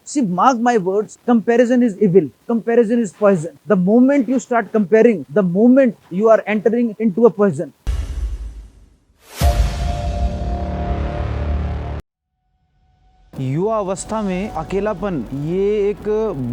See, mark my words, comparison is evil. Comparison is poison. The moment you start comparing, the moment you are entering into a poison. युवा अवस्था में अकेलापन ये एक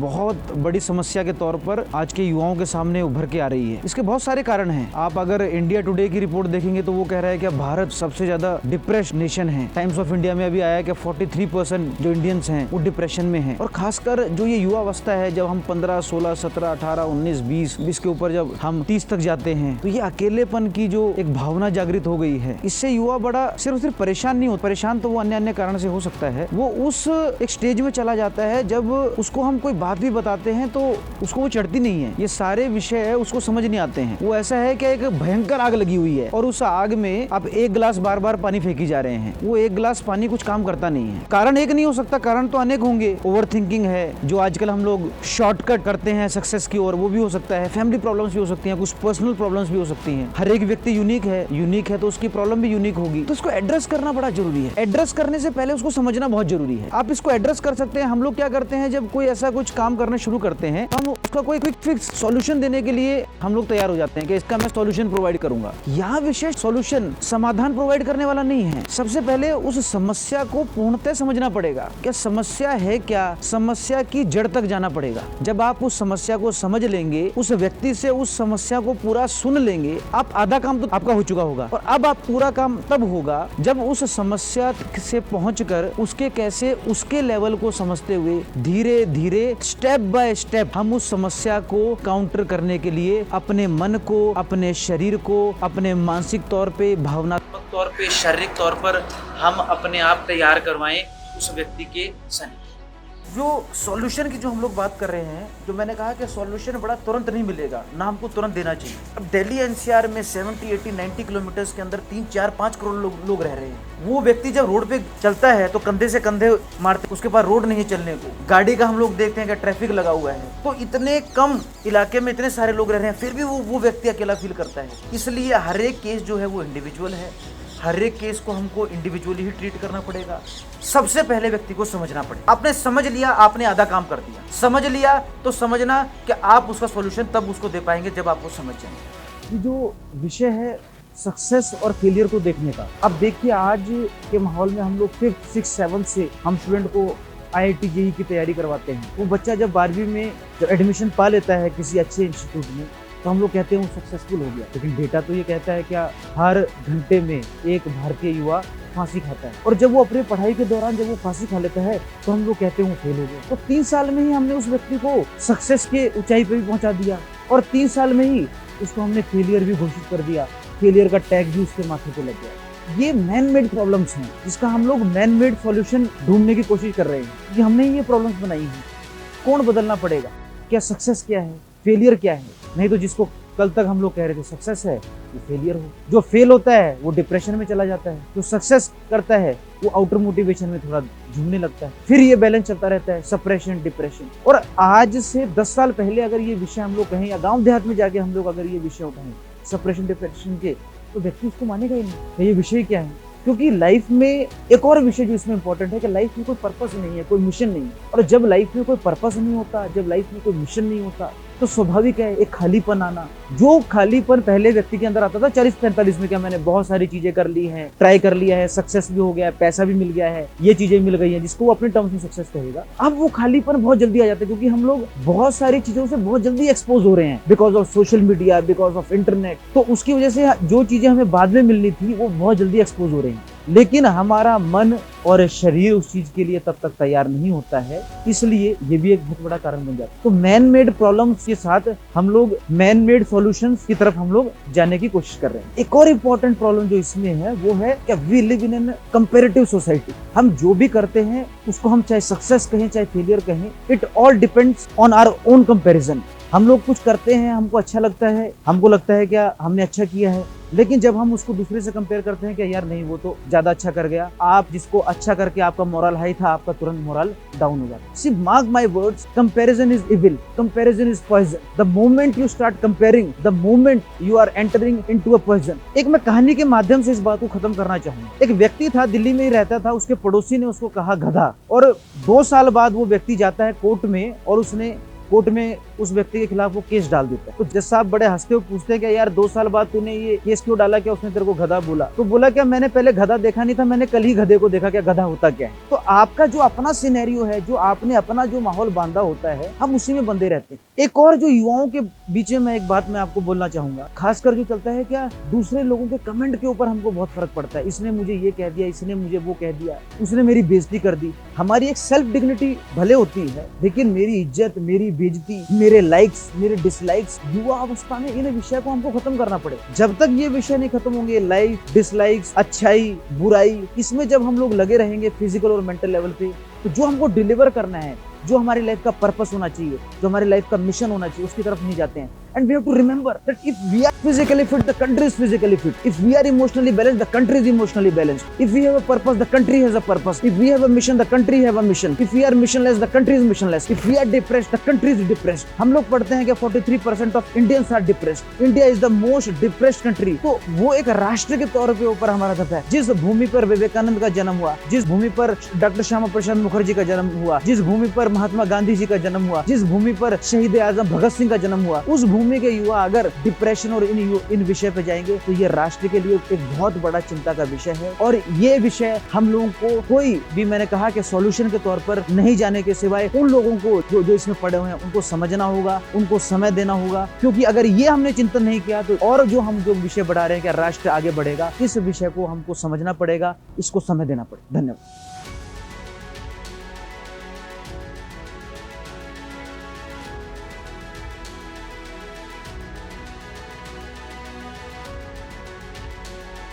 बहुत बड़ी समस्या के तौर पर आज के युवाओं के सामने उभर के आ रही है। इसके बहुत सारे कारण हैं। आप अगर इंडिया टुडे की रिपोर्ट देखेंगे तो वो कह रहा है कि भारत सबसे ज्यादा डिप्रेस्ड नेशन है। टाइम्स ऑफ इंडिया में अभी आया है कि 43% जो इंडियंस हैं वो डिप्रेशन में हैं। और खासकर जो ये युवा अवस्था है, जब हम 15, 16, 17, 18, 19, 20 के ऊपर जब हम 30 तक जाते हैं तो ये अकेलेपन की जो एक भावना जागृत हो गई है, इससे युवा बड़ा सिर्फ परेशान नहीं होता। परेशान तो वो अन्य कारण से हो सकता है। वो उस एक स्टेज में चला जाता है जब उसको हम कोई बात भी बताते हैं तो उसको वो चढ़ती नहीं है। ये सारे विषय है उसको समझ नहीं आते हैं। वो ऐसा है कि एक भयंकर आग लगी हुई है और उस आग में आप एक गिलास बार बार पानी फेंकी जा रहे हैं। वो एक गिलास पानी कुछ काम करता नहीं है। कारण एक नहीं हो सकता, कारण तो अनेक होंगे। ओवर थिंकिंग है, जो आजकल हम लोग शॉर्टकट करते हैं सक्सेस की ओर, वो भी हो सकता है। फैमिली प्रॉब्लम्स भी हो सकती हैं, कुछ पर्सनल प्रॉब्लम्स भी हो सकती हैं। हर एक व्यक्ति यूनिक है तो उसकी प्रॉब्लम भी यूनिक होगी। तो उसको एड्रेस करना बड़ा जरूरी है। एड्रेस करने से पहले उसको समझना बहुत जरूरी है। आप इसको एड्रेस कर सकते हैं। हम लोग क्या करते हैं, जब कोई ऐसा कुछ काम करना शुरू करते हैं हम उसका कोई क्विक फिक्स सॉल्यूशन देने के लिए हम लोग तैयार हो जाते हैं कि इसका मैं सॉल्यूशन प्रोवाइड करूंगा। यहाँ विशेष सॉल्यूशन समाधान प्रोवाइड करने वाला नहीं है। सबसे पहले उस समस्या को पूर्णतः समझना पड़ेगा। क्या समस्या है, क्या समस्या की जड़ तक जाना पड़ेगा। जब आप उस समस्या को समझ लेंगे, उस व्यक्ति से उस समस्या को पूरा सुन लेंगे, आप आधा काम तो आपका हो चुका होगा। और अब आप पूरा काम तब होगा जब उस समस्या से पहुंचकर उसके कैसे उसके लेवल को समझते हुए धीरे धीरे स्टेप बाय स्टेप हम उस समस्या को काउंटर करने के लिए अपने मन को, अपने शरीर को, अपने मानसिक तौर पे, भावनात्मक तौर पे, शारीरिक तौर पर हम अपने आप तैयार करवाएं उस व्यक्ति के सन्निध। जो सॉल्यूशन की जो हम लोग बात कर रहे हैं, जो मैंने कहा कि सॉल्यूशन बड़ा तुरंत नहीं मिलेगा, ना हमको तुरंत देना चाहिए। अब दिल्ली एनसीआर में 70, 80, 90 किलोमीटर्स के अंदर 3, 4, 5 करोड़ लोग रह रहे हैं। वो व्यक्ति जब रोड पे चलता है तो कंधे से कंधे मारते, उसके पास रोड नहीं चलने को, गाड़ी का हम लोग देखते हैं कि ट्रैफिक लगा हुआ है। तो इतने कम इलाके में इतने सारे लोग रह रहे हैं, फिर भी वो व्यक्ति अकेला फील करता है। इसलिए हर एक केस जो है वो इंडिविजुअल है। हर एक केस को हमको इंडिविजुअली ही ट्रीट करना पड़ेगा। सबसे पहले व्यक्ति को समझना पड़ेगा। आपने समझ लिया, आपने आधा काम कर दिया। समझ लिया तो समझना कि आप उसका सॉल्यूशन तब उसको दे पाएंगे जब आप वो समझ जाएंगे। जो विषय है सक्सेस और फेलियर को देखने का, अब देखिए आज के माहौल में हम लोग 5th, 6th, 7th से हम स्टूडेंट को IIT JEE की तैयारी करवाते हैं। वो बच्चा जब 12वीं में जब एडमिशन पा लेता है किसी अच्छे इंस्टीट्यूट में तो हम लोग कहते हैं वो सक्सेसफुल हो गया। लेकिन डेटा तो ये कहता है क्या हर घंटे में एक भारतीय युवा फांसी खाता है। और जब वो अपनी पढ़ाई के दौरान जब वो फांसी खा लेता है तो हम लोग कहते हैं वो फेल हो गया। तो 3 साल में ही हमने उस व्यक्ति को सक्सेस के ऊंचाई पे भी पहुंचा दिया और 3 साल में ही उसको हमने फेलियर भी घोषित कर दिया। फेलियर का टैग भी उसके माथे पे लग गया। ये मैन मेड प्रॉब्लम्स हैं जिसका हम लोग मैन मेड सॉल्यूशन ढूंढने की कोशिश कर रहे हैं कि हमने ये प्रॉब्लम्स बनाई हैं। कौन बदलना पड़ेगा? क्या सक्सेस क्या है, फेलियर क्या है? नहीं तो जिसको कल तक हम लोग कह रहे थे सक्सेस है वो फेलियर हो। जो फेल होता है वो डिप्रेशन में चला जाता है। जो सक्सेस करता है वो आउटर मोटिवेशन में थोड़ा झूमने लगता है। फिर ये बैलेंस चलता रहता है, सप्रेशन, डिप्रेशन। और आज से 10 साल पहले अगर ये विषय हम लोग कहें या गांव देहात में जाके हम लोग अगर ये विषय उठाएं सप्रेशन, डिप्रेशन के, तो व्यक्ति उसको मानेगा ही नहीं। ये विषय क्या है? क्योंकि लाइफ में एक और विषय जो इसमें इंपॉर्टेंट है कि लाइफ में कोई पर्पस नहीं है, कोई मिशन नहीं है। और जब लाइफ में कोई पर्पस नहीं होता, जब लाइफ में कोई मिशन नहीं होता तो स्वाभाविक है एक खालीपन आना। जो खालीपन पहले व्यक्ति के अंदर आता था 40-45 में, क्या मैंने बहुत सारी चीजें कर ली हैं, ट्राई कर लिया है, सक्सेस भी हो गया है, पैसा भी मिल गया है, ये चीजें मिल गई हैं, जिसको वो अपने टर्म्स में सक्सेस कहेगा। अब वो खालीपन बहुत जल्दी आ जाता है क्योंकि हम लोग बहुत सारी चीजों से बहुत जल्दी एक्सपोज हो रहे हैं because of social media, because of internet. तो उसकी वजह से जो चीजें हमें बाद में मिलनी थी वो बहुत जल्दी एक्सपोज हो रही हैं। लेकिन हमारा मन और शरीर उस चीज के लिए तब तक तैयार नहीं होता है, इसलिए ये भी एक बहुत बड़ा कारण बन जाता है। तो मैन मेड प्रॉब्लम्स के साथ हम लोग मैन मेड सॉल्यूशंस की तरफ हम लोग जाने की कोशिश कर रहे हैं। एक और इम्पोर्टेंट प्रॉब्लम जो इसमें है वो है कि we live in an comparative society. हम जो भी करते हैं उसको हम चाहे सक्सेस कहें चाहे फेलियर कहें, it all depends on our own comparison. हम लोग कुछ करते हैं, हमको अच्छा लगता है, हमको लगता है क्या हमने अच्छा किया है, लेकिन जब हम उसको दूसरे से कंपेयर करते हैं कि यार नहीं वो तो ज्यादा अच्छा कर गया, आप जिसको अच्छा करके आपका मोरल हाई था, आपका तुरंत मोरल डाउन हो जाता है। See mark my words, comparison is evil, comparison is poison. The moment you start comparing, the moment you are entering into a poison. एक मैं कहानी के माध्यम से इस बात को खत्म करना चाहूंगा। एक व्यक्ति था, दिल्ली में ही रहता था, उसके पड़ोसी ने उसको कहा गधा, और 2 साल बाद वो व्यक्ति जाता है कोर्ट में और उसने कोर्ट में उस व्यक्ति के खिलाफ वो केस डाल देता है। तो जज साहब बड़े हंसते हुए पूछते हैं कि यार 2 साल बाद तूने ये केस क्यों डाला, क्या उसने तेरे को गधा बोला? तो बोला क्या मैंने पहले गधा देखा नहीं था, मैंने कल ही गधे को देखा, क्या गधा होता क्या है। तो आपका जो अपना सिनेरियो है, जो आपने अपना जो माहौल बांधा होता है, हम उसी में बंधे रहते हैं। एक और जो युवाओं के बीच में एक बात मैं आपको बोलना चाहूंगा, खासकर जो चलता है क्या, दूसरे लोगों के कमेंट के ऊपर हमको बहुत फर्क पड़ता है। इसने मुझे ये कह दिया, इसने मुझे वो कह दिया, उसने मेरी बेइज्जती कर दी। हमारी एक सेल्फ डिग्निटी भले होती है, लेकिन मेरी इज्जत, मेरी बेइज्जती, मेरे लाइक्स, मेरे डिसलाइक्स, युवा अवस्था में इन विषय को हमको खत्म करना पड़ेगा। जब तक ये विषय नहीं खत्म होंगे, लाइक, डिसलाइक्स, अच्छाई, बुराई, इसमें जब हम लोग लगे रहेंगे फिजिकल और मेंटल लेवल पे, तो जो हमको डिलीवर करना है, जो हमारी लाइफ का पर्पस होना चाहिए, जो हमारी लाइफ का मिशन होना चाहिए, उसकी तरफ नहीं जाते हैं। And we have to remember that if we are physically fit, the country is physically fit. If we are emotionally balanced, the country is emotionally balanced. If we have a purpose, the country has a purpose. If we have a mission, the country have a mission. If we are missionless, the country is missionless. If we are depressed, the country is depressed. हम लोग पढ़ते हैं कि 43% of Indians are depressed. India is the most depressed country. तो वो एक राष्ट्र के तौर पे ऊपर हमारा दफा है। जिस भूमि पर विवेकानंद का जन्म हुआ, जिस भूमि पर डॉक्टर श्यामा प्रसाद मुखर्जी का जन्म हुआ, जिस भूमि पर महात्मा गांधी जी का जन्म हुआ, जिस भूमि पर शहीद आजम भगत सिंह का जन्म हुआ, उस भूमि के युवा अगर डिप्रेशन और इन विषय पे जाएंगे तो ये राष्ट्र के लिए एक बहुत बड़ा चिंता का विषय है। और ये विषय हम लोगों को कोई भी, मैंने कहा कि सॉल्यूशन के तौर पर नहीं जाने के सिवाय उन लोगों को जो इसमें पड़े हुए हैं उनको समझना होगा, उनको समय देना होगा। क्योंकि अगर ये हमने चिंतन नहीं किया तो और जो हम जो विषय बढ़ा रहे हैं कि राष्ट्र आगे बढ़ेगा, इस विषय को हमको समझना पड़ेगा, इसको समय देना पड़ेगा। धन्यवाद।